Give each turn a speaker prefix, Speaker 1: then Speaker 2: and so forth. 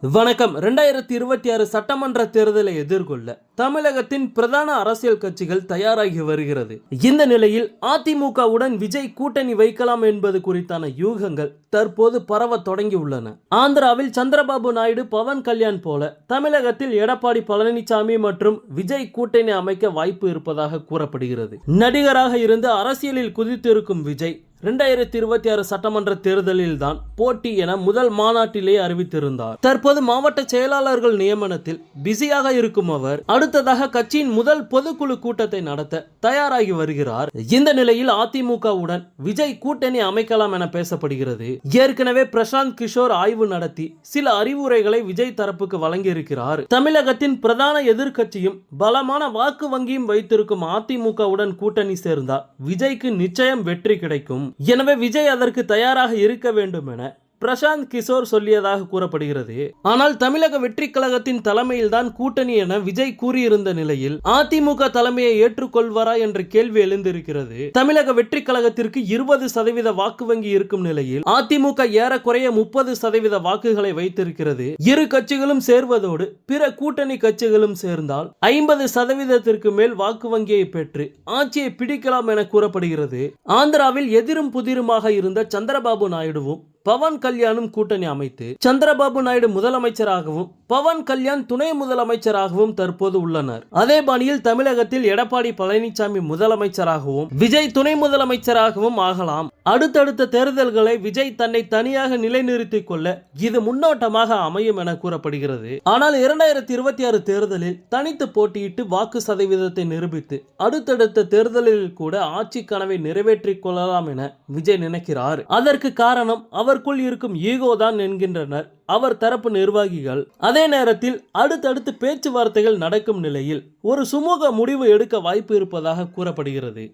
Speaker 1: வணக்கம். 2026 சட்டமன்ற தேர்தலை எதிர்கொள்ள தமிழகத்தின் பிரதான அரசியல் கட்சிகள் தயாராகி வருகிறது. இந்த நிலையில் அதிமுகவுடன் விஜய் கூட்டணி வைக்கலாம் என்பது குறித்தான யூகங்கள் தற்போது பரவ தொடங்கியுள்ளன. ஆந்திராவில் சந்திரபாபு நாயுடு, பவன் கல்யாண் போல தமிழகத்தில் எடப்பாடி பழனிசாமி மற்றும் விஜய் கூட்டணி அமைக்க வாய்ப்பு இருப்பதாக கூறப்படுகிறது. நடிகராக இருந்து அரசியலில் குதித்திருக்கும் விஜய் 2026 சட்டமன்ற தேர்தலில் தான் போட்டி என முதல் மாநாட்டிலேயே அறிவித்திருந்தார். தற்போது மாவட்ட செயலாளர்கள் நியமனத்தில் பிஸியாக இருக்கும் அவர் அடுத்ததாக கட்சியின் முதல் பொதுக்குழு கூட்டத்தை நடத்த தயாராகி வருகிறார். இந்த நிலையில் அதிமுகவுடன் விஜய் கூட்டணி அமைக்கலாம் என பேசப்படுகிறது. ஏற்கனவே பிரசாந்த் கிஷோர் ஆய்வு நடத்தி சில அறிவுரைகளை விஜய் தரப்புக்கு வழங்கியிருக்கிறார். தமிழகத்தின் பிரதான எதிர்க்கட்சியும் பலமான வாக்கு வங்கியும் வைத்திருக்கும் அதிமுகவுடன் கூட்டணி சேர்ந்தால் விஜய்க்கு நிச்சயம் வெற்றி கிடைக்கும். எனவே விஜய் அதற்கு தயாராக இருக்க வேண்டும் என பிரசாந்த் கிஷோர் சொல்லியதாக கூறப்படுகிறது. ஆனால் தமிழக வெற்றி கழகத்தின் தலைமையில் தான் கூட்டணி என விஜய் கூறியிருந்த நிலையில் அதிமுக தலைமையை ஏற்றுக்கொள்வாரா என்ற கேள்வி எழுந்திருக்கிறது. தமிழக வெற்றி கழகத்திற்கு 20% வாக்கு வங்கி இருக்கும் நிலையில் அதிமுக ஏறக்குறைய 30% வாக்குகளை வைத்திருக்கிறது. இரு கட்சிகளும் சேர்வதோடு பிற கூட்டணி கட்சிகளும் சேர்ந்தால் 50% மேல் வாக்கு வங்கியை பெற்று ஆட்சியை பிடிக்கலாம் என கூறப்படுகிறது. ஆந்திராவில் எதிரும் புதிருமாக இருந்த சந்திரபாபு நாயுடுவும் பவன் கல்யாணும் கூட்டணி அமைத்து சந்திரபாபு நாயுடு முதலமைச்சராகவும் பவன் கல்யாண் துணை முதலமைச்சராகவும் தற்போது உள்ளனர். அதே பாணியில் தமிழகத்தில் எடப்பாடி பழனிசாமி முதலமைச்சராகவும் விஜய் துணை முதலமைச்சராகவும் ஆகலாம். அடுத்தடுத்த தேர்தல்களை விஜய் தன்னை தனியாக நிலைநிறுத்திக் கொள்ள இது முன்னோட்டமாக அமையும் என கூறப்படுகிறது. ஆனால் 2026 தேர்தலில் தனித்து போட்டியிட்டு வாக்கு சதவீதத்தை நிரூபித்து அடுத்தடுத்த தேர்தலில் கூட ஆட்சி கனவை நிறைவேற்றிக் கொள்ளலாம் என விஜய் நினைக்கிறார். அதற்கு காரணம் அவருக்குள் இருக்கும் ஈகோ தான் என்கின்றனர் அவர் தரப்பு நிர்வாகிகள். அதே நேரத்தில் அடுத்தடுத்து பேச்சுவார்த்தைகள் நடக்கும் நிலையில் ஒரு சுமூக முடிவு எடுக்க வாய்ப்பு இருப்பதாக கூறப்படுகிறது.